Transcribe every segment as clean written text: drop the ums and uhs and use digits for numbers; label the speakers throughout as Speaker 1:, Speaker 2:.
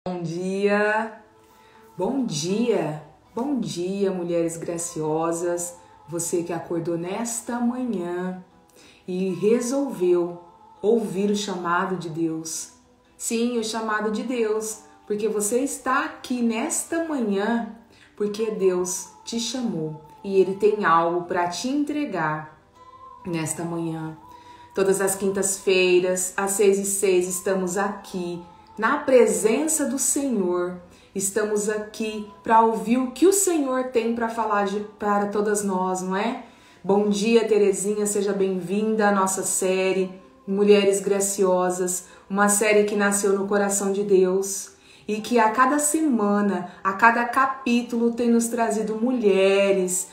Speaker 1: Bom dia, bom dia, bom dia, mulheres graciosas, você que acordou nesta manhã e resolveu ouvir o chamado de Deus. Sim, o chamado de Deus, porque você está aqui nesta manhã porque Deus te chamou e Ele tem algo para te entregar nesta manhã. Todas as quintas-feiras, às 6h06, estamos aqui na presença do Senhor. Estamos aqui para ouvir o que o Senhor tem para falar para todas nós, não é? Bom dia, Terezinha, seja bem-vinda à nossa série Mulheres Graciosas, uma série que nasceu no coração de Deus e que a cada semana, a cada capítulo tem nos trazido mulheres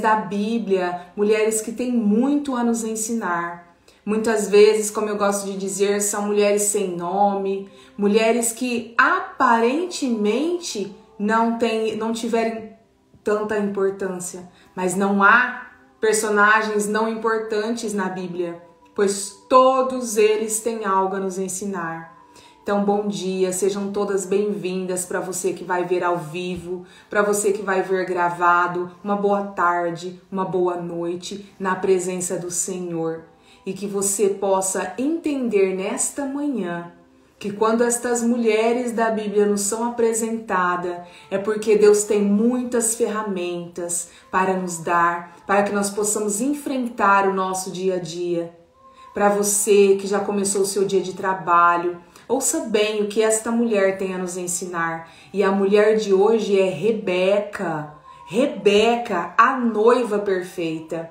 Speaker 1: da Bíblia, mulheres que têm muito a nos ensinar. Muitas vezes, como eu gosto de dizer, são mulheres sem nome, mulheres que aparentemente não tiverem tanta importância, mas não há personagens não importantes na Bíblia, pois todos eles têm algo a nos ensinar. Então, bom dia, sejam todas bem-vindas para você que vai ver ao vivo, para você que vai ver gravado, uma boa tarde, uma boa noite na presença do Senhor. E que você possa entender nesta manhã que quando estas mulheres da Bíblia nos são apresentadas, é porque Deus tem muitas ferramentas para nos dar, para que nós possamos enfrentar o nosso dia a dia. Para você que já começou o seu dia de trabalho, ouça bem o que esta mulher tem a nos ensinar. E a mulher de hoje é Rebeca. Rebeca, a noiva perfeita.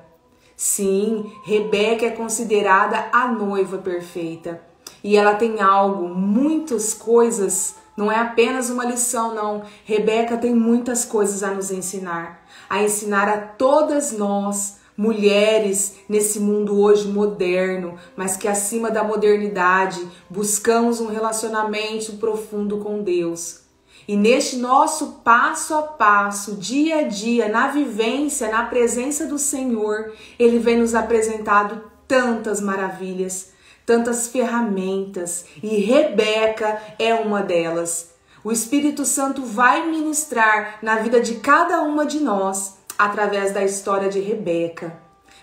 Speaker 1: Sim, Rebeca é considerada a noiva perfeita. E ela tem algo, muitas coisas, não é apenas uma lição, não. Rebeca tem muitas coisas a nos ensinar. A ensinar a todas nós, mulheres, nesse mundo hoje moderno, mas que acima da modernidade, buscamos um relacionamento profundo com Deus. E neste nosso passo a passo, dia a dia, na vivência, na presença do Senhor, Ele vem nos apresentando tantas maravilhas, tantas ferramentas, e Rebeca é uma delas. O Espírito Santo vai ministrar na vida de cada uma de nós através da história de Rebeca.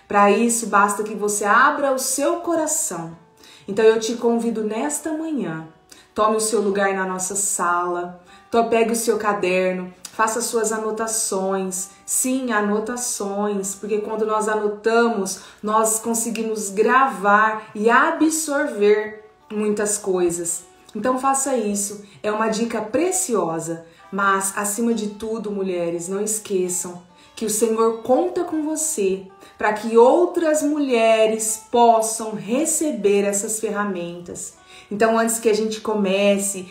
Speaker 1: Para isso, basta que você abra o seu coração. Então eu te convido nesta manhã, tome o seu lugar na nossa sala, pegue o seu caderno, faça suas anotações. Sim, anotações, porque quando nós anotamos, nós conseguimos gravar e absorver muitas coisas. Então faça isso, é uma dica preciosa. Mas, acima de tudo, mulheres, não esqueçam que o Senhor conta com você para que outras mulheres possam receber essas ferramentas. Então, antes que a gente comece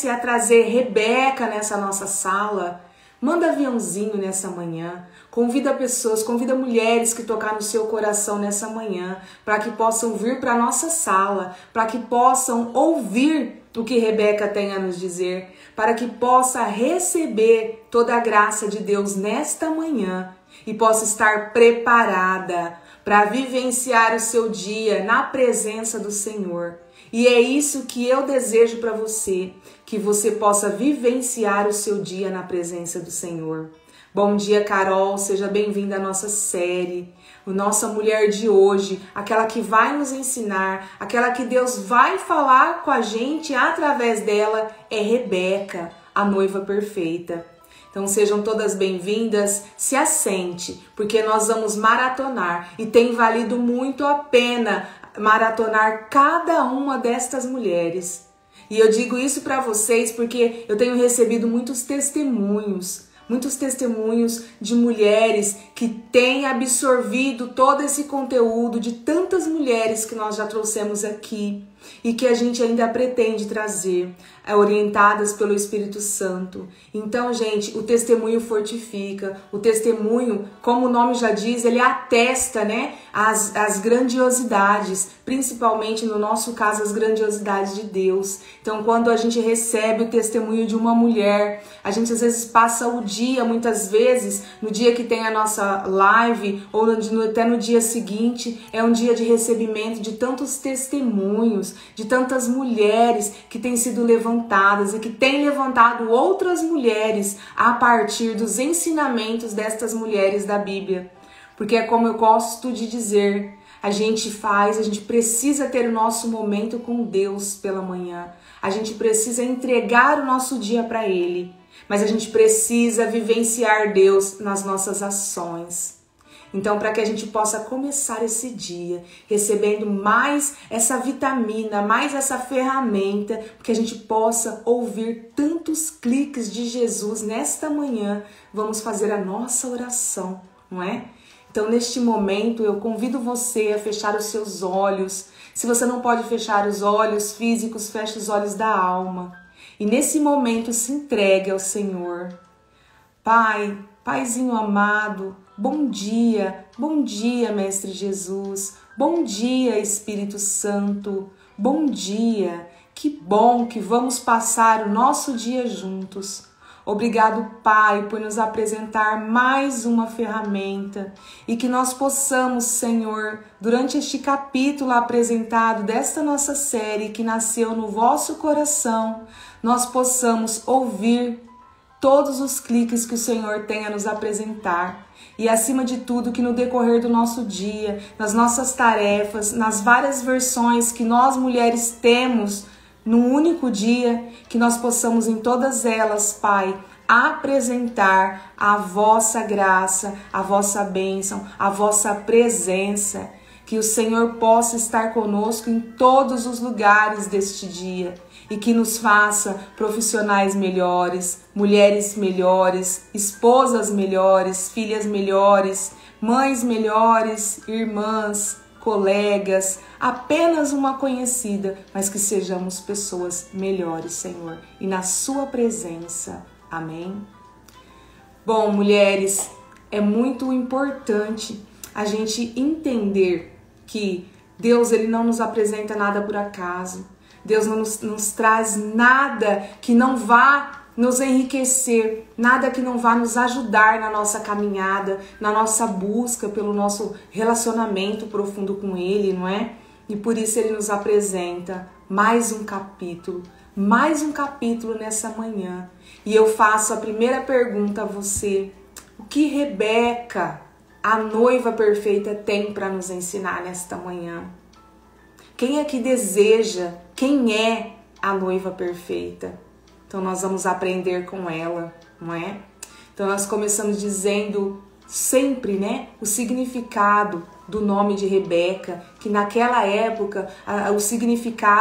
Speaker 1: a trazer Rebeca nessa nossa sala, manda aviãozinho nessa manhã, convida pessoas, convida mulheres que tocar no seu coração nessa manhã, para que possam vir para a nossa sala, para que possam ouvir o que Rebeca tem a nos dizer, para que possa receber toda a graça de Deus nesta manhã e possa estar preparada para vivenciar o seu dia na presença do Senhor. E é isso que eu desejo para você, que você possa vivenciar o seu dia na presença do Senhor. Bom dia, Carol, seja bem-vinda à nossa série. A nossa mulher de hoje, aquela que vai nos ensinar, aquela que Deus vai falar com a gente através dela, é Rebeca, a noiva perfeita. Então sejam todas bem-vindas, se assente, porque nós vamos maratonar e tem valido muito a pena maratonar cada uma destas mulheres. E eu digo isso para vocês porque eu tenho recebido muitos testemunhos de mulheres que têm absorvido todo esse conteúdo de tantas mulheres que nós já trouxemos aqui e que a gente ainda pretende trazer, orientadas pelo Espírito Santo. Então, gente, o testemunho fortifica, o testemunho, como o nome já diz, ele atesta, né, as grandiosidades, principalmente no nosso caso, as grandiosidades de Deus. Então, quando a gente recebe o testemunho de uma mulher, a gente às vezes passa o dia, muitas vezes, no dia que tem a nossa live, ou até no dia seguinte, é um dia de recebimento de tantos testemunhos, de tantas mulheres que têm sido levantadas e que têm levantado outras mulheres a partir dos ensinamentos destas mulheres da Bíblia. Porque é como eu gosto de dizer, a gente precisa ter o nosso momento com Deus pela manhã. A gente precisa entregar o nosso dia para Ele. Mas a gente precisa vivenciar Deus nas nossas ações. Então, para que a gente possa começar esse dia recebendo mais essa vitamina, mais essa ferramenta, que a gente possa ouvir tantos cliques de Jesus nesta manhã, vamos fazer a nossa oração, não é? Então, neste momento, eu convido você a fechar os seus olhos. Se você não pode fechar os olhos físicos, feche os olhos da alma. E nesse momento, se entregue ao Senhor. Pai, Paizinho amado, bom dia, Mestre Jesus. Bom dia, Espírito Santo. Bom dia. Que bom que vamos passar o nosso dia juntos. Obrigado, Pai, por nos apresentar mais uma ferramenta e que nós possamos, Senhor, durante este capítulo apresentado desta nossa série que nasceu no vosso coração, nós possamos ouvir todos os cliques que o Senhor tem a nos apresentar e, acima de tudo, que no decorrer do nosso dia, nas nossas tarefas, nas várias versões que nós mulheres temos num único dia, que nós possamos em todas elas, Pai, apresentar a vossa graça, a vossa bênção, a vossa presença, que o Senhor possa estar conosco em todos os lugares deste dia e que nos faça profissionais melhores, mulheres melhores, esposas melhores, filhas melhores, mães melhores, irmãs, colegas, apenas uma conhecida, mas que sejamos pessoas melhores, Senhor, e na sua presença. Amém? Bom, mulheres, é muito importante a gente entender que Deus, Ele não nos apresenta nada por acaso. Deus não nos traz nada que não vá nos enriquecer, nada que não vá nos ajudar na nossa caminhada, na nossa busca pelo nosso relacionamento profundo com Ele, não é? E por isso Ele nos apresenta mais um capítulo nessa manhã. E eu faço a primeira pergunta a você: o que Rebeca, a noiva perfeita, tem para nos ensinar nesta manhã? Quem é que deseja? Quem é a noiva perfeita? Então nós vamos aprender com ela, não é? Então nós começamos dizendo sempre, né, o significado do nome de Rebeca, que naquela época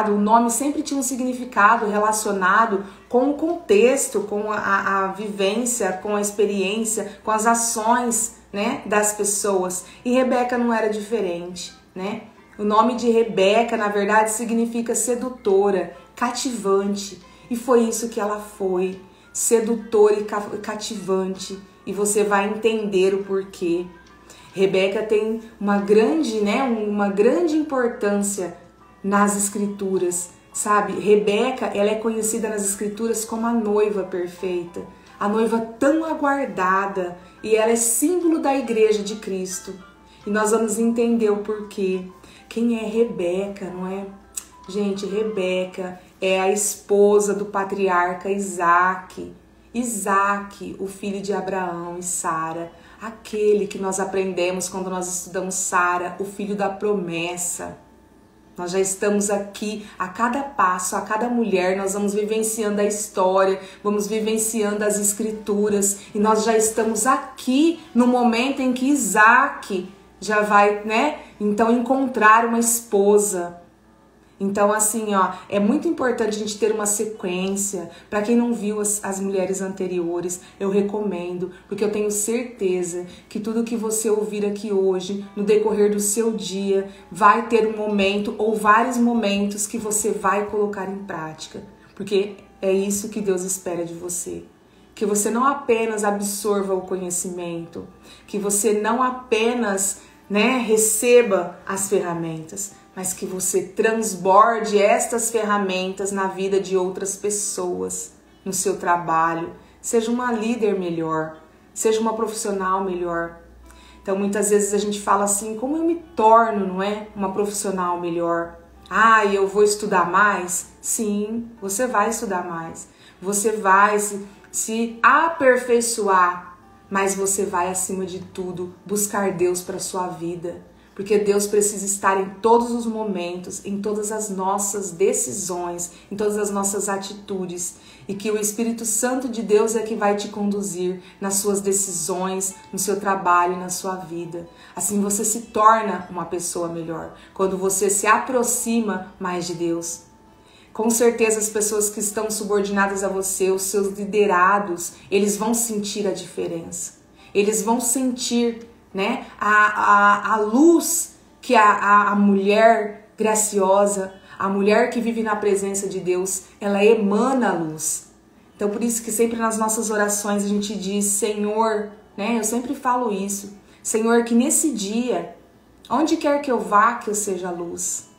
Speaker 1: o nome sempre tinha um significado relacionado com o contexto, com a vivência, com a experiência, com as ações, né, das pessoas. E Rebeca não era diferente, né? O nome de Rebeca, na verdade, significa sedutora, cativante. E foi isso que ela foi, sedutora e cativante. E você vai entender o porquê. Rebeca tem uma grande importância nas escrituras, sabe? Rebeca, ela é conhecida nas escrituras como a noiva perfeita, a noiva tão aguardada, e ela é símbolo da igreja de Cristo. E nós vamos entender o porquê. Quem é Rebeca, não é? Gente, Rebeca é a esposa do patriarca Isaac. Isaac, o filho de Abraão e Sara, aquele que nós aprendemos quando nós estudamos Sara, o filho da promessa. Nós já estamos aqui, a cada passo, a cada mulher, nós vamos vivenciando a história, vamos vivenciando as escrituras, e nós já estamos aqui no momento em que Isaac já vai, né, então encontrar uma esposa. Então, assim, ó, é muito importante a gente ter uma sequência. Para quem não viu as mulheres anteriores, eu recomendo, porque eu tenho certeza que tudo que você ouvir aqui hoje, no decorrer do seu dia, vai ter um momento ou vários momentos que você vai colocar em prática. Porque é isso que Deus espera de você. Que você não apenas absorva o conhecimento, que você não apenas, né, receba as ferramentas, mas que você transborde estas ferramentas na vida de outras pessoas, no seu trabalho. Seja uma líder melhor, seja uma profissional melhor. Então, muitas vezes a gente fala assim, como eu me torno, não é, uma profissional melhor? Ah, eu vou estudar mais? Sim, você vai estudar mais. Você vai se aperfeiçoar, mas você vai, acima de tudo, buscar Deus para sua vida. Porque Deus precisa estar em todos os momentos, em todas as nossas decisões, em todas as nossas atitudes. E que o Espírito Santo de Deus é que vai te conduzir nas suas decisões, no seu trabalho e na sua vida. Assim você se torna uma pessoa melhor, quando você se aproxima mais de Deus. Com certeza as pessoas que estão subordinadas a você, os seus liderados, eles vão sentir a diferença. Eles vão sentir, né, a luz que a mulher graciosa, a mulher que vive na presença de Deus, ela emana a luz. Então por isso que sempre nas nossas orações a gente diz, Senhor, né, eu sempre falo isso, Senhor, que nesse dia, onde quer que eu vá, que eu seja luz.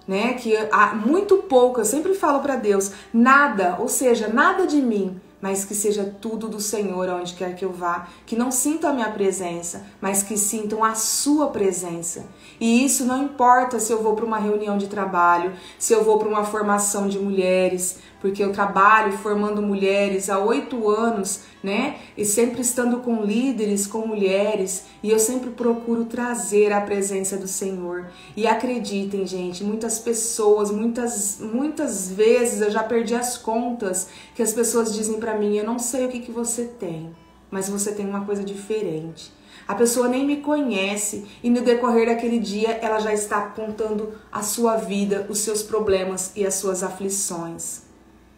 Speaker 1: Né? Que há muito pouco, eu sempre falo para Deus, nada, ou seja, nada de mim, mas que seja tudo do Senhor onde quer que eu vá, que não sintam a minha presença, mas que sintam a sua presença. E isso não importa se eu vou para uma reunião de trabalho, se eu vou para uma formação de mulheres, porque eu trabalho formando mulheres há 8 anos, né? E sempre estando com líderes, com mulheres, e eu sempre procuro trazer a presença do Senhor. E acreditem, gente, muitas pessoas, muitas vezes eu já perdi as contas, que as pessoas dizem pra mim, eu não sei o que você tem, mas você tem uma coisa diferente. A pessoa nem me conhece e no decorrer daquele dia ela já está contando a sua vida, os seus problemas e as suas aflições.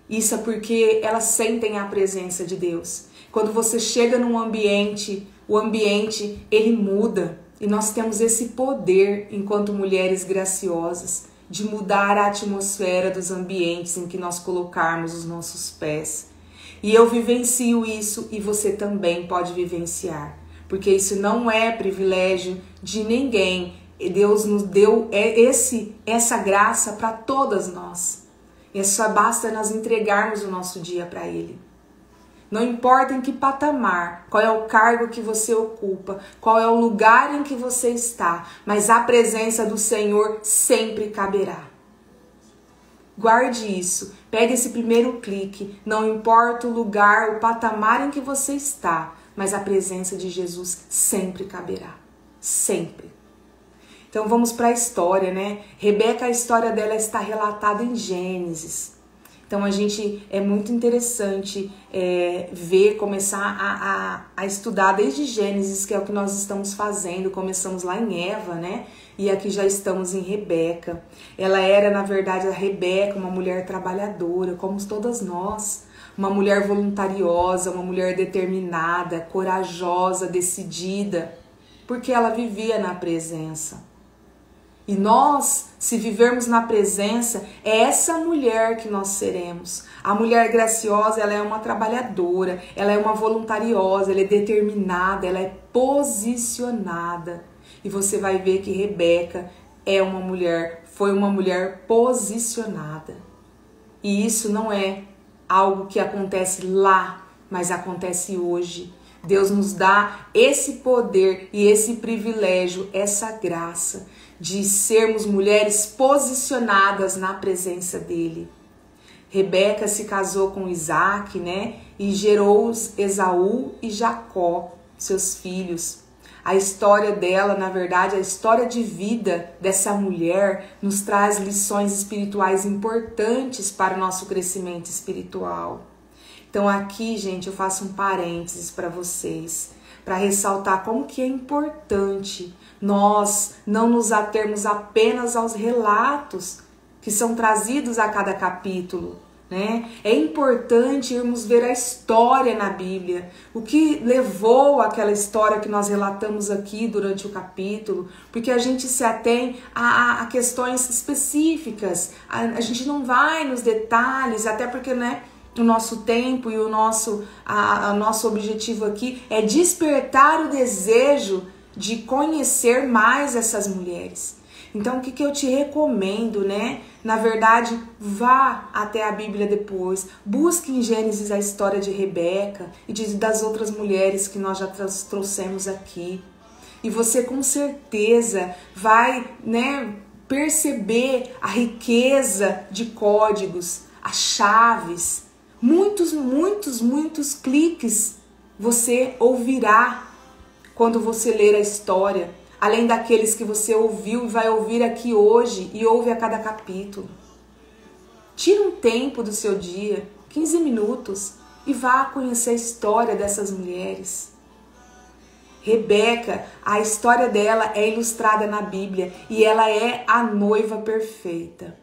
Speaker 1: Isso é porque elas sentem a presença de Deus. Quando você chega num ambiente, o ambiente ele muda. E nós temos esse poder, enquanto mulheres graciosas, de mudar a atmosfera dos ambientes em que nós colocarmos os nossos pés. E eu vivencio isso e você também pode vivenciar. Porque isso não é privilégio de ninguém. Deus nos deu essa graça para todas nós. E só basta nós entregarmos o nosso dia para Ele. Não importa em que patamar, qual é o cargo que você ocupa, qual é o lugar em que você está, mas a presença do Senhor sempre caberá. Guarde isso, pegue esse primeiro clique, não importa o lugar, o patamar em que você está, mas a presença de Jesus sempre caberá, sempre. Então vamos para a história, né? Rebeca, a história dela está relatada em Gênesis. Então é muito interessante começar a estudar desde Gênesis, que é o que nós estamos fazendo. Começamos lá em Eva, né? E aqui já estamos em Rebeca. Ela era, na verdade, a Rebeca, uma mulher trabalhadora, como todas nós. Uma mulher voluntariosa, uma mulher determinada, corajosa, decidida, porque ela vivia na presença. E nós, se vivermos na presença, é essa mulher que nós seremos. A mulher graciosa, ela é uma trabalhadora, ela é uma voluntariosa, ela é determinada, ela é posicionada. E você vai ver que Rebeca foi uma mulher posicionada. E isso não é algo que acontece lá, mas acontece hoje. Deus nos dá esse poder e esse privilégio, essa graça de sermos mulheres posicionadas na presença dele. Rebeca se casou com Isaac, né? E gerou Esaú e Jacó, seus filhos. A história dela, na verdade, a história de vida dessa mulher nos traz lições espirituais importantes para o nosso crescimento espiritual. Então aqui, gente, eu faço um parênteses para vocês, para ressaltar como que é importante nós não nos atermos apenas aos relatos que são trazidos a cada capítulo, né? É importante irmos ver a história na Bíblia, o que levou àquela história que nós relatamos aqui durante o capítulo, porque a gente se atém a questões específicas, a gente não vai nos detalhes, até porque, né, o nosso tempo e o nosso objetivo aqui é despertar o desejo de conhecer mais essas mulheres. Então, o que eu te recomendo, né? Na verdade, vá até a Bíblia depois, busque em Gênesis a história de Rebeca e das outras mulheres que nós já trouxemos aqui. E você com certeza vai, né, perceber a riqueza de códigos, as chaves, muitos cliques você ouvirá quando você ler a história, além daqueles que você ouviu e vai ouvir aqui hoje e ouve a cada capítulo. Tira um tempo do seu dia, 15 minutos, e vá conhecer a história dessas mulheres. Rebeca, a história dela é ilustrada na Bíblia e ela é a noiva perfeita.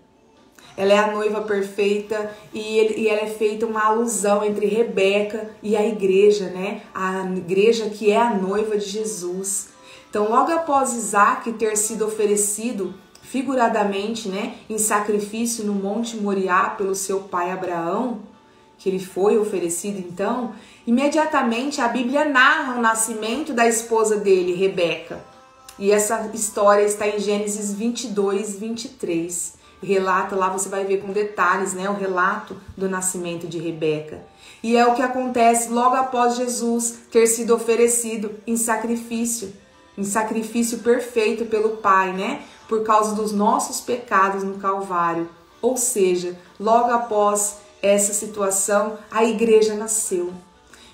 Speaker 1: Ela é a noiva perfeita e ela é feita uma alusão entre Rebeca e a igreja, né? A igreja que é a noiva de Jesus. Então, logo após Isaac ter sido oferecido figuradamente, né, em sacrifício no Monte Moriá pelo seu pai Abraão, que ele foi oferecido então, imediatamente a Bíblia narra o nascimento da esposa dele, Rebeca. E essa história está em Gênesis 22, 23. Relata lá, você vai ver com detalhes, né, o relato do nascimento de Rebeca. E é o que acontece logo após Jesus ter sido oferecido em sacrifício perfeito pelo Pai, né, por causa dos nossos pecados no Calvário. Ou seja, logo após essa situação, a igreja nasceu.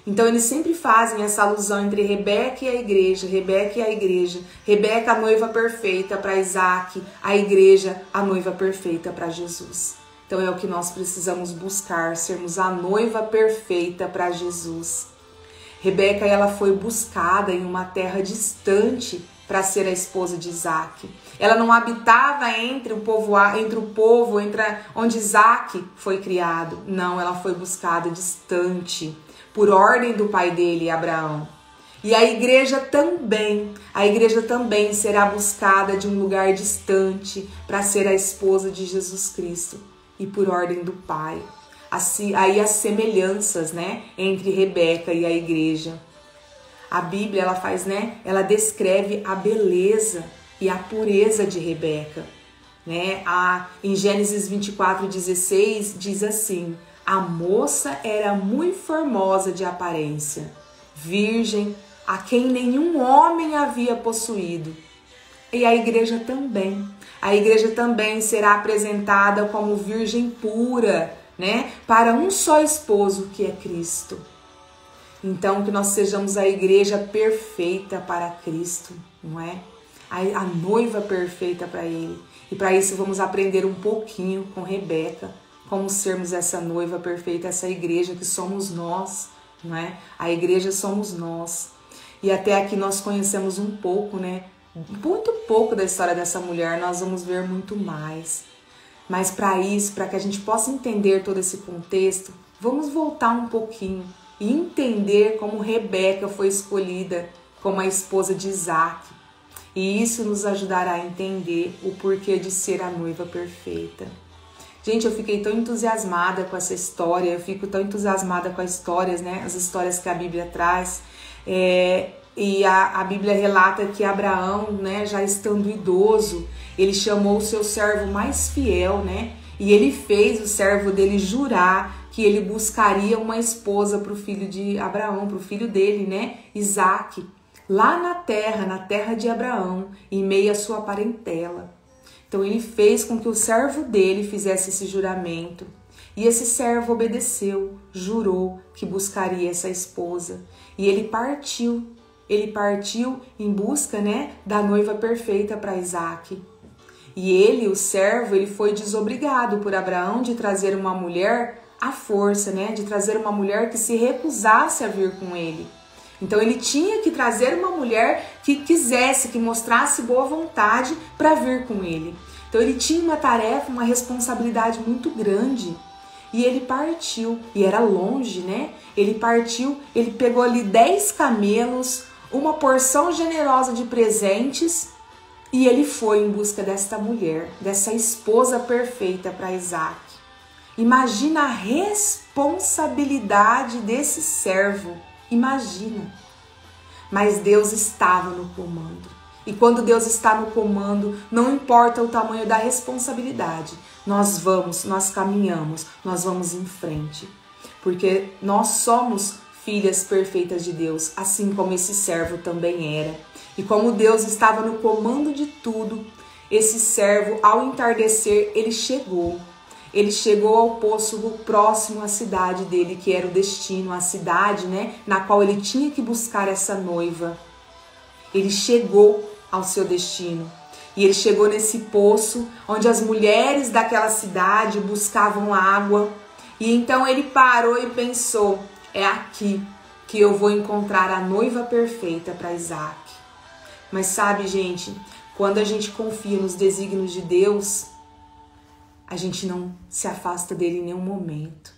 Speaker 1: Então eles sempre fazem essa alusão entre Rebeca e a igreja, Rebeca e a igreja, Rebeca a noiva perfeita para Isaac, a igreja a noiva perfeita para Jesus. Então é o que nós precisamos buscar, sermos a noiva perfeita para Jesus. Rebeca, ela foi buscada em uma terra distante para ser a esposa de Isaac. Ela não habitava entre o povo onde Isaac foi criado. Não, ela foi buscada distante, por ordem do pai dele, Abraão. E a igreja também será buscada de um lugar distante para ser a esposa de Jesus Cristo e por ordem do Pai. Assim, aí as semelhanças, né, entre Rebeca e a igreja. A Bíblia, ela descreve a beleza e a pureza de Rebeca, né? Em Gênesis 24:16 diz assim: a moça era muito formosa de aparência, virgem, a quem nenhum homem havia possuído. E a igreja também será apresentada como virgem pura, né, para um só esposo, que é Cristo. Então, que nós sejamos a igreja perfeita para Cristo, não é? A noiva perfeita para Ele. E para isso vamos aprender um pouquinho com Rebeca, como sermos essa noiva perfeita, essa igreja que somos nós, não é? A igreja somos nós. E até aqui nós conhecemos um pouco, né? Muito pouco da história dessa mulher, nós vamos ver muito mais. Mas para isso, para que a gente possa entender todo esse contexto, vamos voltar um pouquinho e entender como Rebeca foi escolhida como a esposa de Isaac. E isso nos ajudará a entender o porquê de ser a noiva perfeita. Gente, eu fiquei tão entusiasmada com essa história, eu fico tão entusiasmada com as histórias, né? As histórias que a Bíblia traz. E a Bíblia relata que Abraão, né, já estando idoso, ele chamou o seu servo mais fiel, né? E ele fez o servo dele jurar que ele buscaria uma esposa para o filho de Abraão, para o filho dele, né, Isaac, lá na terra de Abraão, em meio à sua parentela. Então ele fez com que o servo dele fizesse esse juramento. E esse servo obedeceu, jurou que buscaria essa esposa. E ele partiu em busca, né, da noiva perfeita para Isaac. E ele, o servo, ele foi desobrigado por Abraão de trazer uma mulher à força, né, de trazer uma mulher que se recusasse a vir com ele. Então ele tinha que trazer uma mulher que quisesse, que mostrasse boa vontade para vir com ele. Então ele tinha uma tarefa, uma responsabilidade muito grande. E ele partiu, e era longe, né? Ele partiu, ele pegou ali 10 camelos, uma porção generosa de presentes, e ele foi em busca desta mulher, dessa esposa perfeita para Isaac. Imagina a responsabilidade desse servo, imagina. Mas Deus estava no comando. E quando Deus está no comando, não importa o tamanho da responsabilidade, nós caminhamos, nós vamos em frente. Porque nós somos filhas perfeitas de Deus, assim como esse servo também era. E como Deus estava no comando de tudo, esse servo, ao entardecer, ele chegou. Ele chegou ao poço próximo à cidade dele, que era o destino, a cidade, né, na qual ele tinha que buscar essa noiva. Ele chegou ao seu destino. E ele chegou nesse poço, onde as mulheres daquela cidade buscavam água. E então ele parou e pensou, é aqui que eu vou encontrar a noiva perfeita para Isaac. Mas sabe, gente, quando a gente confia nos desígnios de Deus, a gente não se afasta dele em nenhum momento.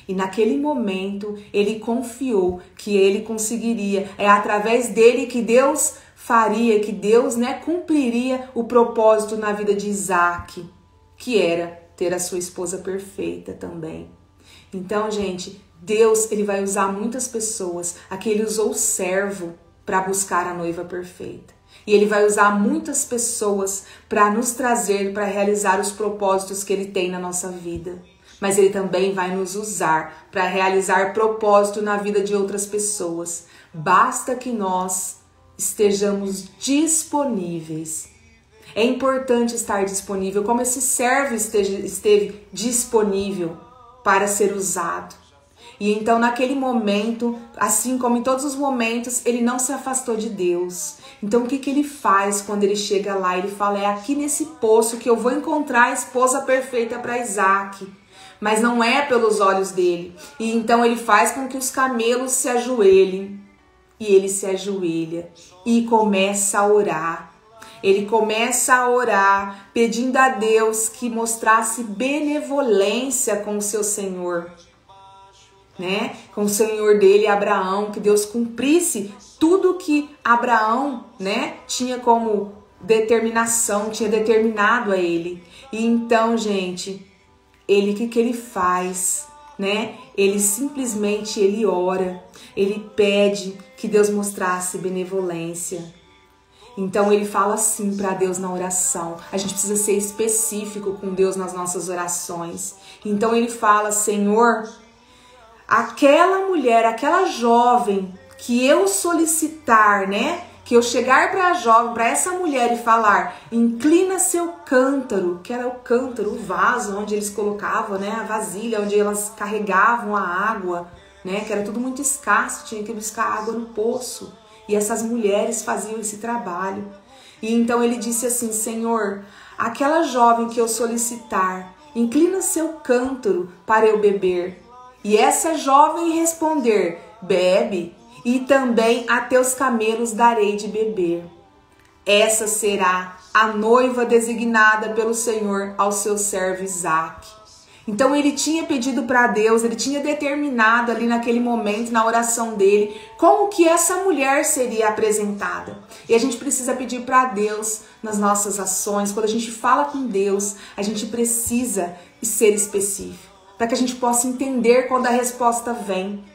Speaker 1: E naquele momento, ele confiou que ele conseguiria. É através dele que Deus faria, que Deus, né, cumpriria o propósito na vida de Isaac, que era ter a sua esposa perfeita também. Então, gente, Deus, ele vai usar muitas pessoas. Aqui ele usou o servo para buscar a noiva perfeita. E ele vai usar muitas pessoas para nos trazer, para realizar os propósitos que ele tem na nossa vida. Mas ele também vai nos usar para realizar propósito na vida de outras pessoas. Basta que nós estejamos disponíveis. É importante estar disponível, como esse servo esteve disponível para ser usado. E então, naquele momento, assim como em todos os momentos, ele não se afastou de Deus. Então, o que ele faz quando ele chega lá? Ele fala, é aqui nesse poço que eu vou encontrar a esposa perfeita para Isaac. Mas não é pelos olhos dele. E então, ele faz com que os camelos se ajoelhem. E ele se ajoelha e começa a orar. Ele começa a orar, pedindo a Deus que mostrasse benevolência com o seu Senhor. Né? Com o Senhor dele, Abraão, que Deus cumprisse tudo que Abraão, né, tinha como determinação, tinha determinado a ele. E então, gente, ele, o que ele faz, né? Ele simplesmente, ele ora, ele pede que Deus mostrasse benevolência. Então ele fala assim para Deus na oração. A gente precisa ser específico com Deus nas nossas orações. Então ele fala, Senhor, aquela mulher, aquela jovem que eu solicitar, né? Que eu chegar para a jovem, para essa mulher e falar, inclina seu cântaro, que era o cântaro, o vaso onde eles colocavam, né? A vasilha onde elas carregavam a água, né? Que era tudo muito escasso, tinha que buscar água no poço. E essas mulheres faziam esse trabalho. E então ele disse assim, Senhor, aquela jovem que eu solicitar, inclina seu cântaro para eu beber. E essa jovem responder, bebe, e também a teus camelos darei de beber. Essa será a noiva designada pelo Senhor ao seu servo Isaque. Então ele tinha pedido para Deus, ele tinha determinado ali naquele momento, na oração dele, como que essa mulher seria apresentada. E a gente precisa pedir para Deus nas nossas ações, quando a gente fala com Deus, a gente precisa ser específico, para que a gente possa entender quando a resposta vem.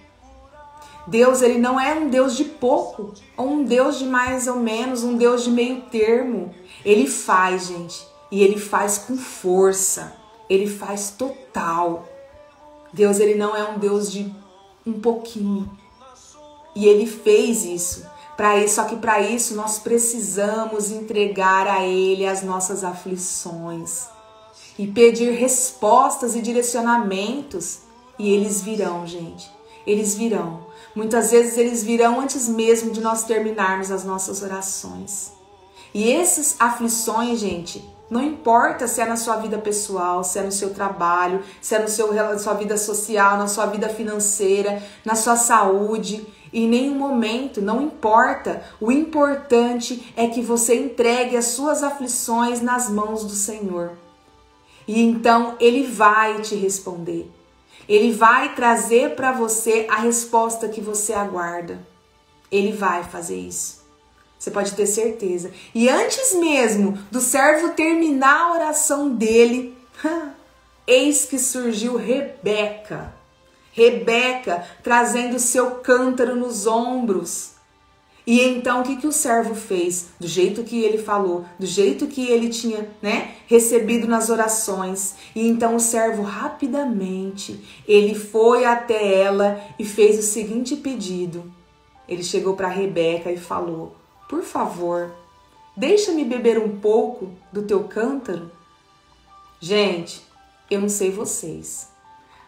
Speaker 1: Deus, ele não é um Deus de pouco, ou um Deus de mais ou menos, um Deus de meio termo. Ele faz, gente, e ele faz com força. Ele faz total. Deus, ele não é um Deus de um pouquinho. E ele fez isso. Só que para isso nós precisamos entregar a ele as nossas aflições. E pedir respostas e direcionamentos. E eles virão, gente. Eles virão. Muitas vezes eles virão antes mesmo de nós terminarmos as nossas orações. E essas aflições, gente, não importa se é na sua vida pessoal, se é no seu trabalho, se é na sua vida social, na sua vida financeira, na sua saúde, em nenhum momento, não importa. O importante é que você entregue as suas aflições nas mãos do Senhor. E então Ele vai te responder. Ele vai trazer para você a resposta que você aguarda. Ele vai fazer isso. Você pode ter certeza. E antes mesmo do servo terminar a oração dele, eis que surgiu Rebeca. Rebeca trazendo seu cântaro nos ombros. E então o que o servo fez? Do jeito que ele falou, do jeito que ele tinha, né, recebido nas orações. E então o servo rapidamente, ele foi até ela e fez o seguinte pedido. Ele chegou para Rebeca e falou, por favor, Deixa-me beber um pouco do teu cântaro. Gente, eu não sei vocês,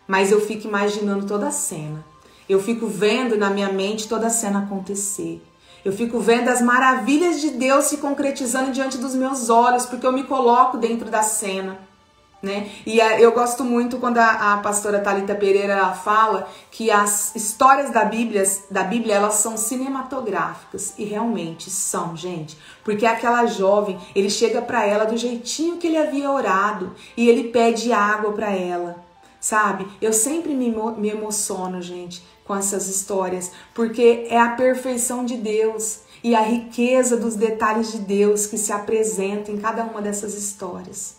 Speaker 1: mas eu fico imaginando toda a cena. Eu fico vendo na minha mente toda a cena acontecer. Eu fico vendo as maravilhas de Deus se concretizando diante dos meus olhos, porque eu me coloco dentro da cena, né? E eu gosto muito quando a pastora Thalita Pereira ela fala que as histórias da Bíblia elas são cinematográficas, e realmente são, gente. Porque aquela jovem, ele chega para ela do jeitinho que ele havia orado e ele pede água para ela, sabe? Eu sempre me emociono, gente, com essas histórias, porque é a perfeição de Deus e a riqueza dos detalhes de Deus que se apresentam em cada uma dessas histórias.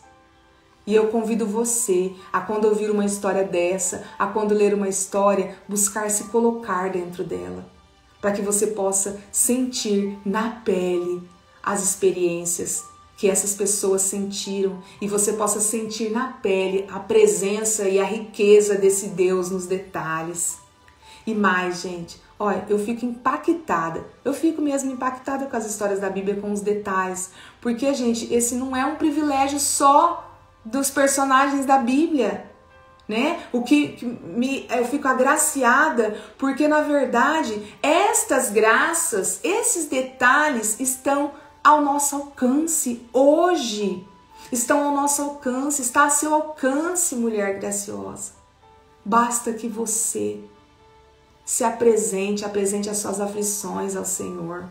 Speaker 1: E eu convido você a, quando ouvir uma história dessa, a quando ler uma história, buscar se colocar dentro dela, para que você possa sentir na pele as experiências que essas pessoas sentiram e você possa sentir na pele a presença e a riqueza desse Deus nos detalhes. E mais, gente, olha, eu fico impactada, eu fico mesmo impactada com as histórias da Bíblia, com os detalhes, porque, gente, esse não é um privilégio só dos personagens da Bíblia, né? Eu fico agraciada, porque, na verdade, estas graças, esses detalhes estão ao nosso alcance hoje, estão ao nosso alcance, está a seu alcance, mulher graciosa. Basta que você se apresente as suas aflições ao Senhor.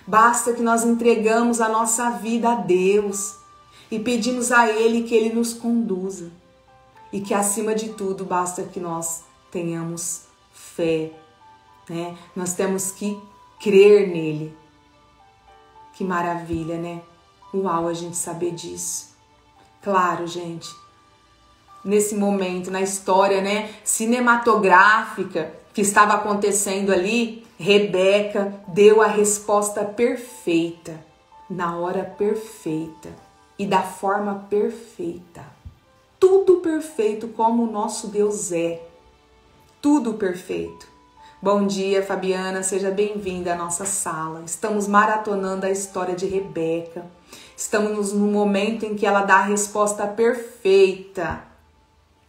Speaker 1: Basta que nós entregamos a nossa vida a Deus e pedimos a Ele que Ele nos conduza. E que, acima de tudo, basta que nós tenhamos fé, né? Nós temos que crer nele. Que maravilha, né? Uau, a gente saber disso. Claro, gente, nesse momento, na história, né, cinematográfica que estava acontecendo ali, Rebeca deu a resposta perfeita, na hora perfeita e da forma perfeita. Tudo perfeito como o nosso Deus é. Tudo perfeito. Bom dia, Fabiana, seja bem-vinda à nossa sala. Estamos maratonando a história de Rebeca. Estamos no momento em que ela dá a resposta perfeita.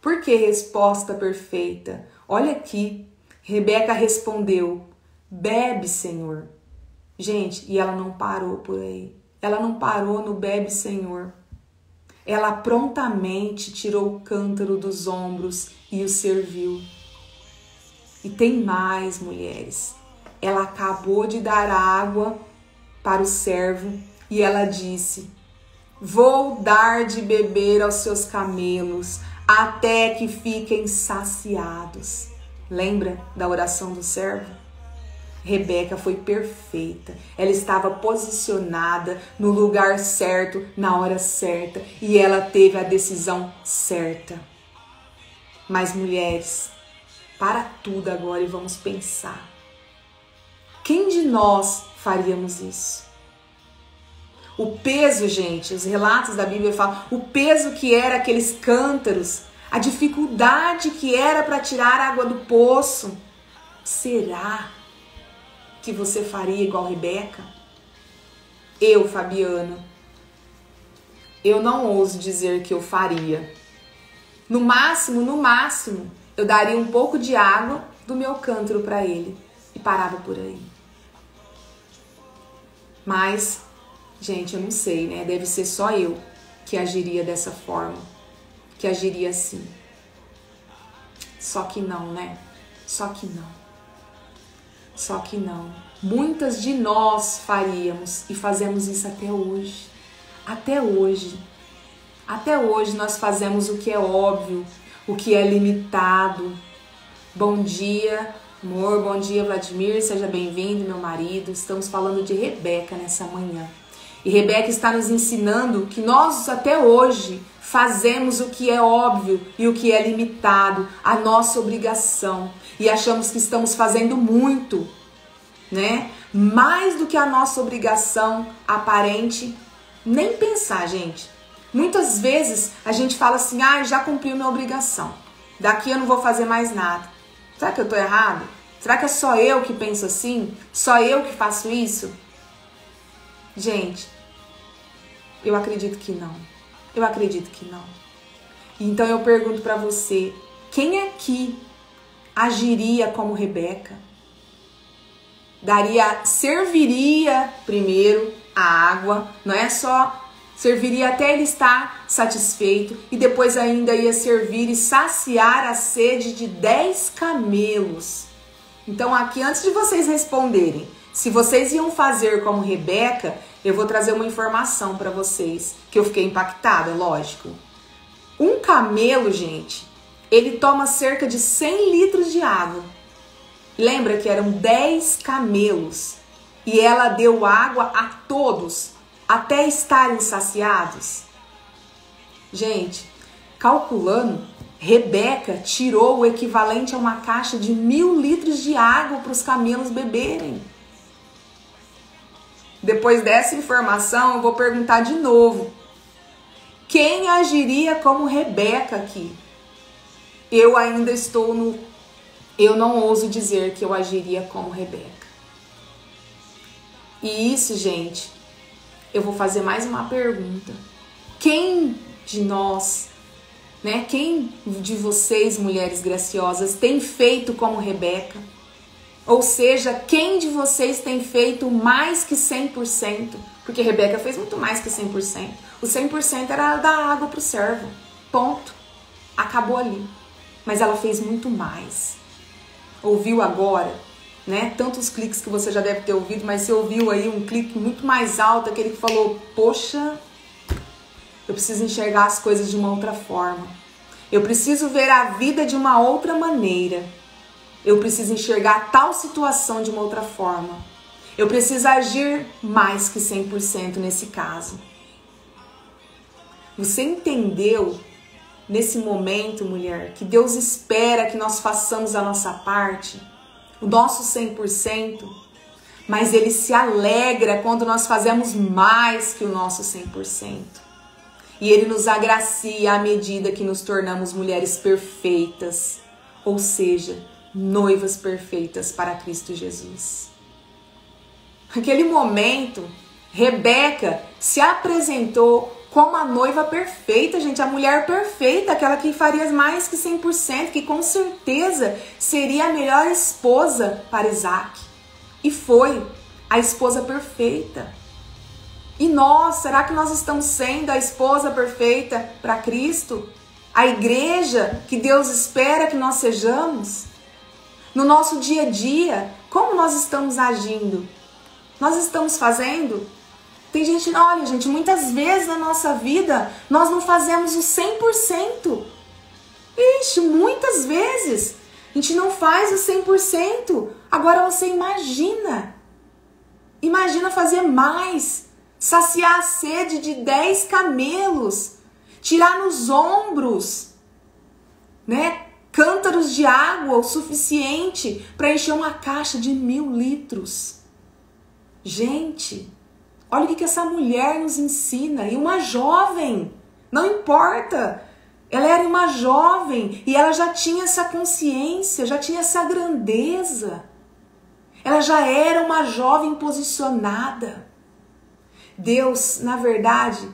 Speaker 1: Por que resposta perfeita? Olha aqui, Rebeca respondeu, bebe, Senhor. Gente, e ela não parou por aí. Ela não parou no bebe, Senhor. Ela prontamente tirou o cântaro dos ombros e o serviu. E tem mais, mulheres. Ela acabou de dar água para o servo e ela disse, vou dar de beber aos seus camelos até que fiquem saciados. Lembra da oração do servo? Rebeca foi perfeita. Ela estava posicionada no lugar certo, na hora certa, e ela teve a decisão certa. Mas, mulheres, para tudo agora e vamos pensar. Quem de nós faríamos isso? O peso, gente, os relatos da Bíblia falam, o peso que era aqueles cântaros, a dificuldade que era para tirar a água do poço. Será que você faria igual Rebeca? Eu, Fabiana, eu não ouso dizer que eu faria. No máximo, eu daria um pouco de água do meu cântaro para ele e parava por aí. Mas, gente, eu não sei, né? Deve ser só eu que agiria dessa forma, que agiria assim. Só que não, né? Só que não. Só que não. Muitas de nós faríamos e fazemos isso até hoje. Até hoje. Até hoje nós fazemos o que é óbvio, o que é limitado. Bom dia, amor. Bom dia, Vladimir. Seja bem-vindo, meu marido. Estamos falando de Rebeca nessa manhã. E Rebeca está nos ensinando que nós até hoje fazemos o que é óbvio e o que é limitado, a nossa obrigação. E achamos que estamos fazendo muito, né? Mais do que a nossa obrigação aparente. Nem pensar, gente. Muitas vezes a gente fala assim, já cumpri minha obrigação. Daqui eu não vou fazer mais nada. Será que eu tô errado? Será que é só eu que penso assim? Só eu que faço isso? Gente, Eu acredito que não. Eu acredito que não. Então eu pergunto para você, quem aqui agiria como Rebeca? Serviria primeiro a água, não é só serviria até ele estar satisfeito e depois ainda ia servir e saciar a sede de 10 camelos. Então aqui, antes de vocês responderem, se vocês iam fazer como Rebeca, eu vou trazer uma informação para vocês, que eu fiquei impactada, lógico. Um camelo, gente, ele toma cerca de 100 litros de água. Lembra que eram 10 camelos e ela deu água a todos até estarem saciados? Gente, calculando, Rebeca tirou o equivalente a uma caixa de 1000 litros de água para os camelos beberem. Depois dessa informação, eu vou perguntar de novo. Quem agiria como Rebeca aqui? Eu ainda estou no... Eu não ouso dizer que eu agiria como Rebeca. E isso, gente, eu vou fazer mais uma pergunta. Quem de nós, né? Quem de vocês, mulheres graciosas, tem feito como Rebeca? Ou seja, quem de vocês tem feito mais que 100%? Porque Rebeca fez muito mais que 100%. O 100% era dar água para o servo. Ponto. Acabou ali. Mas ela fez muito mais. Ouviu agora, né? Tantos cliques que você já deve ter ouvido, mas você ouviu aí um clique muito mais alto, aquele que falou, poxa, eu preciso enxergar as coisas de uma outra forma. Eu preciso ver a vida de uma outra maneira. Eu preciso enxergar tal situação de uma outra forma. Eu preciso agir mais que 100% nesse caso. Você entendeu nesse momento, mulher, que Deus espera que nós façamos a nossa parte, o nosso 100%, mas Ele se alegra quando nós fazemos mais que o nosso 100%. E Ele nos agracia à medida que nos tornamos mulheres perfeitas, ou seja, noivas perfeitas para Cristo Jesus. Naquele momento, Rebeca se apresentou como a noiva perfeita, gente, a mulher perfeita, aquela que faria mais que 100%, que com certeza seria a melhor esposa para Isaac. E foi a esposa perfeita. E nós, será que nós estamos sendo a esposa perfeita para Cristo? A igreja que Deus espera que nós sejamos? No nosso dia a dia, como nós estamos agindo? Nós estamos fazendo? Tem gente, olha gente, muitas vezes na nossa vida nós não fazemos o 100%. Ixi, muitas vezes a gente não faz o 100%. Agora você imagina fazer mais, saciar a sede de 10 camelos, tirar nos ombros, né, cântaros de água o suficiente para encher uma caixa de 1000 litros. Gente, olha o que essa mulher nos ensina. E uma jovem, não importa, ela era uma jovem e ela já tinha essa consciência, já tinha essa grandeza. Ela já era uma jovem posicionada. Deus, na verdade,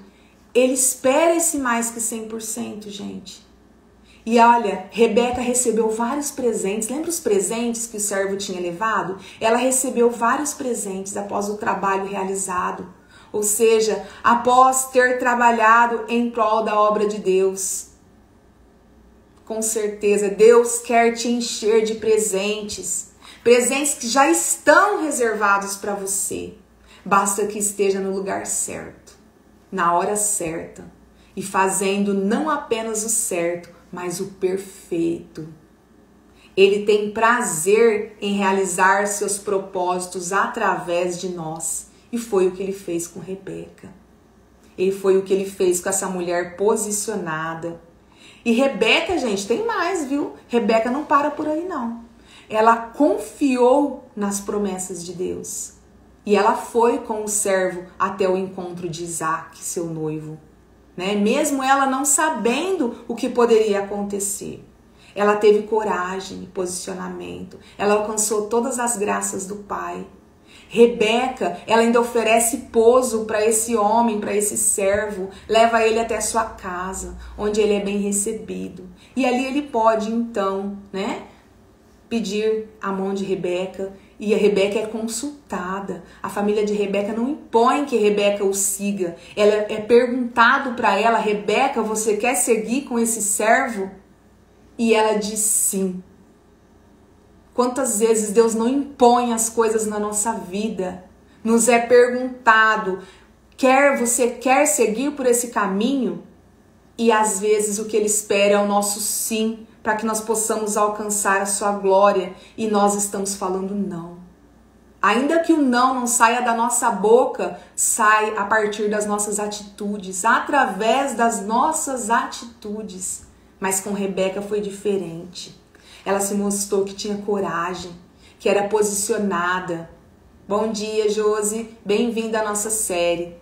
Speaker 1: Ele espera esse mais que 100%, gente. E olha, Rebeca recebeu vários presentes. Lembra os presentes que o servo tinha levado? Ela recebeu vários presentes após o trabalho realizado. Ou seja, após ter trabalhado em prol da obra de Deus. Com certeza, Deus quer te encher de presentes. Presentes que já estão reservados para você. Basta que esteja no lugar certo, na hora certa. E fazendo não apenas o certo, mas o perfeito. Ele tem prazer em realizar seus propósitos através de nós. E foi o que Ele fez com Rebeca. E foi o que Ele fez com essa mulher posicionada. E Rebeca, gente, tem mais, viu? Rebeca não para por aí, não. Ela confiou nas promessas de Deus. E ela foi com o servo até o encontro de Isaac, seu noivo. Né? Mesmo ela não sabendo o que poderia acontecer. Ela teve coragem e posicionamento. Ela alcançou todas as graças do Pai. Rebeca, ela ainda oferece pouso para esse homem, para esse servo, leva ele até a sua casa, onde ele é bem recebido. E ali ele pode, então, pedir a mão de Rebeca, e a Rebeca é consultada. A família de Rebeca não impõe que Rebeca o siga. Ela é perguntado para ela: Rebeca, você quer seguir com esse servo? E ela diz sim. Quantas vezes Deus não impõe as coisas na nossa vida? Nos é perguntado: você quer seguir por esse caminho? E às vezes o que Ele espera é o nosso sim, para que nós possamos alcançar a sua glória, e nós estamos falando não. Ainda que o não saia da nossa boca, sai a partir das nossas atitudes, através das nossas atitudes. Mas com Rebeca foi diferente. Ela se mostrou que tinha coragem, que era posicionada. Bom dia, Josi, bem-vinda à nossa série.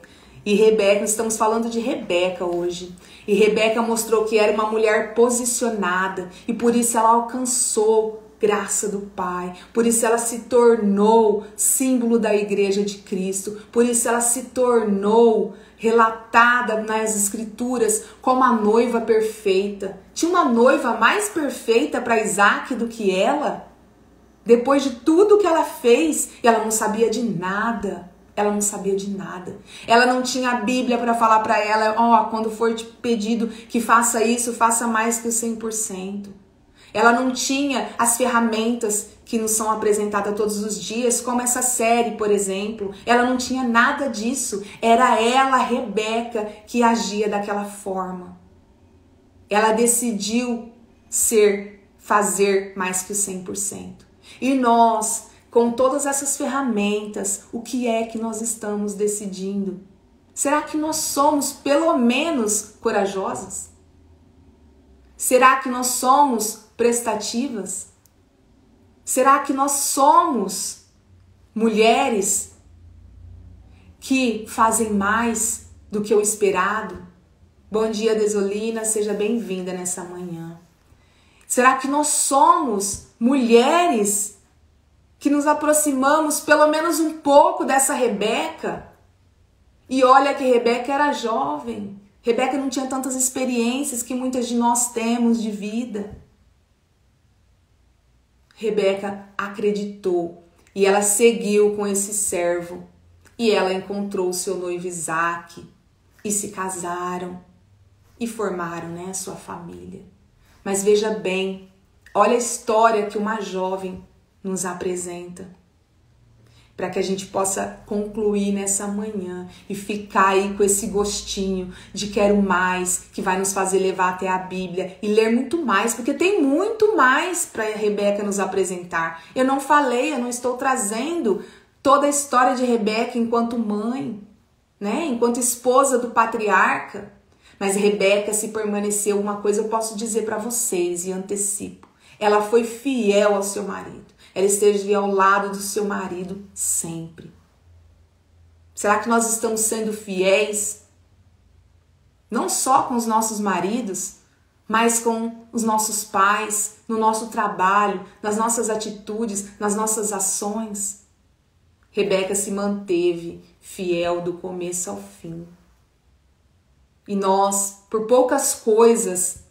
Speaker 1: E Rebeca, estamos falando de Rebeca hoje. E Rebeca mostrou que era uma mulher posicionada, e por isso ela alcançou graça do Pai. Por isso ela se tornou símbolo da Igreja de Cristo. Por isso ela se tornou relatada nas Escrituras como a noiva perfeita. Tinha uma noiva mais perfeita para Isaac do que ela? Depois de tudo que ela fez, ela não sabia de nada. Ela não sabia de nada. Ela não tinha a Bíblia para falar para ela: quando for te pedido que faça isso, faça mais que o 100%. Ela não tinha as ferramentas que nos são apresentadas todos os dias, como essa série, por exemplo. Ela não tinha nada disso. Era ela, Rebeca, que agia daquela forma. Ela decidiu fazer mais que o 100%. E nós, com todas essas ferramentas, o que é que nós estamos decidindo? Será que nós somos pelo menos corajosas? Será que nós somos prestativas? Será que nós somos mulheres que fazem mais do que o esperado? Bom dia, Desolina, seja bem-vinda nessa manhã. Será que nós somos mulheres que nos aproximamos pelo menos um pouco dessa Rebeca? E olha que Rebeca era jovem. Rebeca não tinha tantas experiências que muitas de nós temos de vida. Rebeca acreditou e ela seguiu com esse servo. E ela encontrou o seu noivo Isaac e se casaram e formaram, a sua família. Mas veja bem, olha a história que uma jovem nos apresenta, para que a gente possa concluir nessa manhã e ficar aí com esse gostinho de quero mais, que vai nos fazer levar até a Bíblia e ler muito mais, porque tem muito mais para a Rebeca nos apresentar. Eu não estou trazendo toda a história de Rebeca enquanto mãe, enquanto esposa do patriarca, mas Rebeca, se permaneceu, uma coisa eu posso dizer para vocês e antecipo: ela foi fiel ao seu marido. Ela esteve ao lado do seu marido sempre. Será que nós estamos sendo fiéis? Não só com os nossos maridos, mas com os nossos pais, no nosso trabalho, nas nossas atitudes, nas nossas ações. Rebeca se manteve fiel do começo ao fim. E nós, por poucas coisas,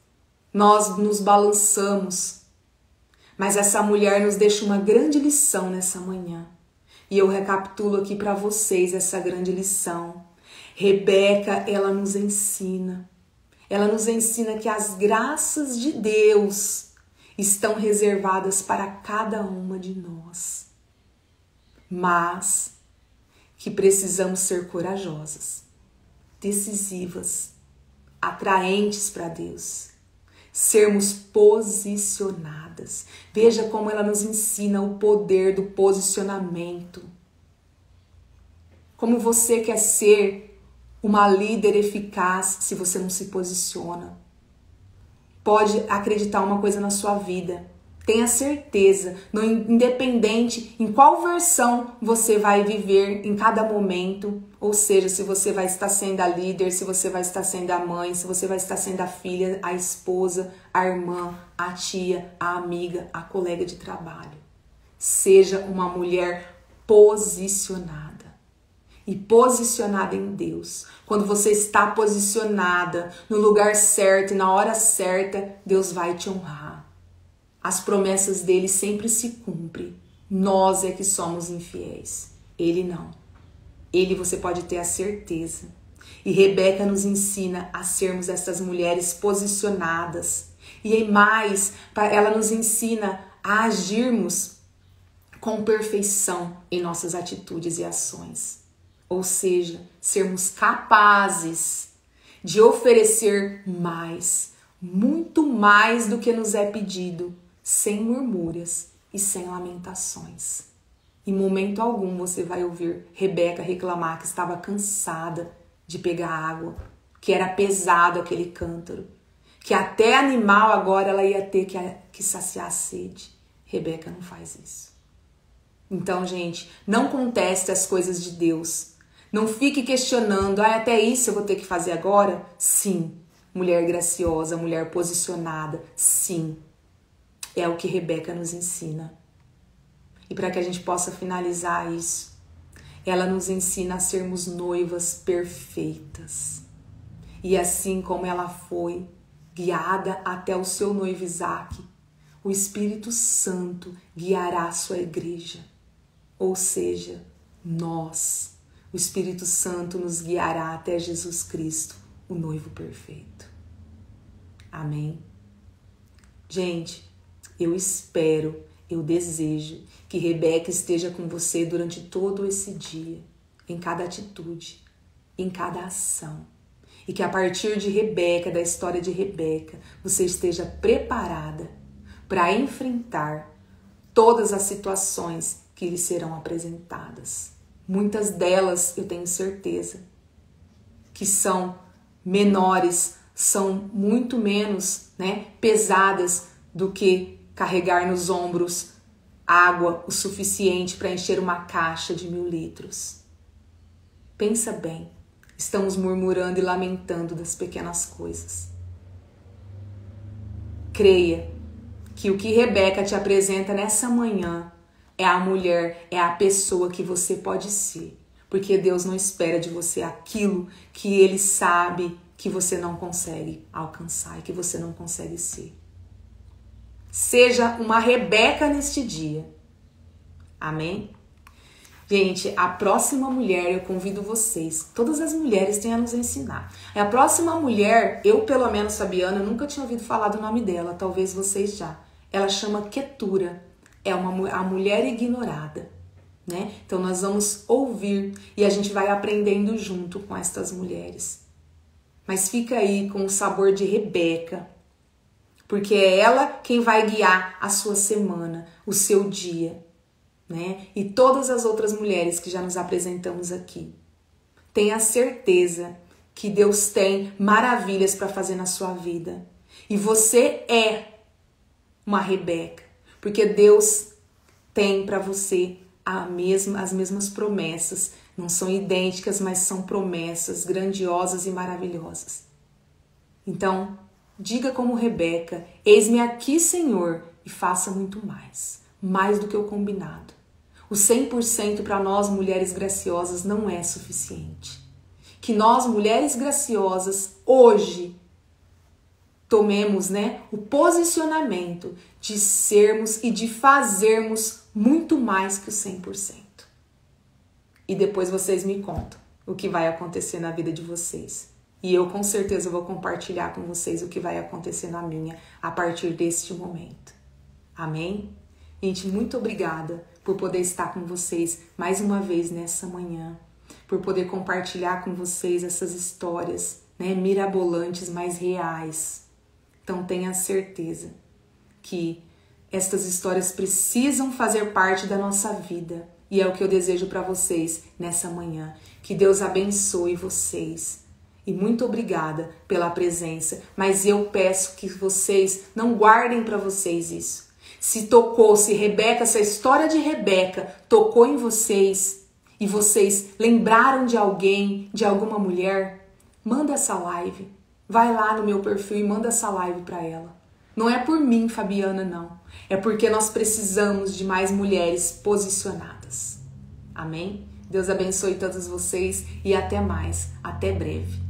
Speaker 1: nós nos balançamos. Mas essa mulher nos deixa uma grande lição nessa manhã. E eu recapitulo aqui para vocês essa grande lição. Rebeca, ela nos ensina. Ela nos ensina que as graças de Deus estão reservadas para cada uma de nós. Mas que precisamos ser corajosas, decisivas, atraentes para Deus. Sermos posicionadas. Veja como ela nos ensina o poder do posicionamento. Como você quer ser uma líder eficaz se você não se posiciona? Pode acreditar uma coisa na sua vida. Tenha certeza, independente em qual versão você vai viver em cada momento, ou seja, se você vai estar sendo a líder, se você vai estar sendo a mãe, se você vai estar sendo a filha, a esposa, a irmã, a tia, a amiga, a colega de trabalho. Seja uma mulher posicionada. E posicionada em Deus. Quando você está posicionada no lugar certo e na hora certa, Deus vai te honrar. As promessas dele sempre se cumprem. Nós é que somos infiéis. Ele não. Ele você pode ter a certeza. E Rebeca nos ensina a sermos essas mulheres posicionadas. E mais, ela nos ensina a agirmos com perfeição em nossas atitudes e ações. Ou seja, sermos capazes de oferecer mais, muito mais do que nos é pedido, sem murmúrias e sem lamentações. Em momento algum você vai ouvir Rebeca reclamar que estava cansada de pegar água, que era pesado aquele cântaro, que até animal agora ela ia ter que saciar a sede. Rebeca não faz isso. Então, gente, não conteste as coisas de Deus. Não fique questionando, até isso eu vou ter que fazer agora? Sim. Mulher graciosa, mulher posicionada, sim. É o que Rebeca nos ensina. E para que a gente possa finalizar isso, ela nos ensina a sermos noivas perfeitas. E assim como ela foi guiada até o seu noivo Isaque, o Espírito Santo guiará a sua igreja. Ou seja, nós. O Espírito Santo nos guiará até Jesus Cristo, o noivo perfeito. Amém? Gente, eu espero, eu desejo que Rebeca esteja com você durante todo esse dia, em cada atitude, em cada ação. E que a partir de Rebeca, da história de Rebeca, você esteja preparada para enfrentar todas as situações que lhe serão apresentadas. Muitas delas, eu tenho certeza, que são menores, são muito menos, pesadas do que carregar nos ombros água o suficiente para encher uma caixa de 1000 litros. Pensa bem, estamos murmurando e lamentando das pequenas coisas. Creia que o que Rebeca te apresenta nessa manhã é a mulher, é a pessoa que você pode ser. Porque Deus não espera de você aquilo que Ele sabe que você não consegue alcançar e que você não consegue ser. Seja uma Rebeca neste dia. Amém? Gente, a próxima mulher, eu convido vocês, todas as mulheres têm a nos ensinar. A próxima mulher, eu pelo menos, Fabiana, eu nunca tinha ouvido falar do nome dela, talvez vocês já. Ela chama Quetura. É a mulher ignorada, Então nós vamos ouvir e a gente vai aprendendo junto com estas mulheres. Mas fica aí com o sabor de Rebeca, porque é ela quem vai guiar a sua semana, o seu dia, E todas as outras mulheres que já nos apresentamos aqui. Tenha certeza que Deus tem maravilhas para fazer na sua vida. E você é uma Rebeca. Porque Deus tem para você as mesmas promessas. Não são idênticas, mas são promessas grandiosas e maravilhosas. Então, diga como Rebeca, eis-me aqui, Senhor, e faça muito mais do que o combinado. O 100% para nós, mulheres graciosas, não é suficiente. Que nós, mulheres graciosas, hoje, tomemos, o posicionamento de sermos e de fazermos muito mais que o 100%. E depois vocês me contam o que vai acontecer na vida de vocês. E eu com certeza vou compartilhar com vocês o que vai acontecer na minha a partir deste momento. Amém? Gente, muito obrigada por poder estar com vocês mais uma vez nessa manhã. Por poder compartilhar com vocês essas histórias, mirabolantes, mas reais. Então tenha certeza que estas histórias precisam fazer parte da nossa vida. E é o que eu desejo para vocês nessa manhã. Que Deus abençoe vocês. E muito obrigada pela presença. Mas eu peço que vocês não guardem para vocês isso. Se Rebeca, se a história de Rebeca tocou em vocês e vocês lembraram de alguém, de alguma mulher, manda essa live. Vai lá no meu perfil e manda essa live para ela. Não é por mim, Fabiana, não. É porque nós precisamos de mais mulheres posicionadas. Amém? Deus abençoe todos vocês e até mais. Até breve.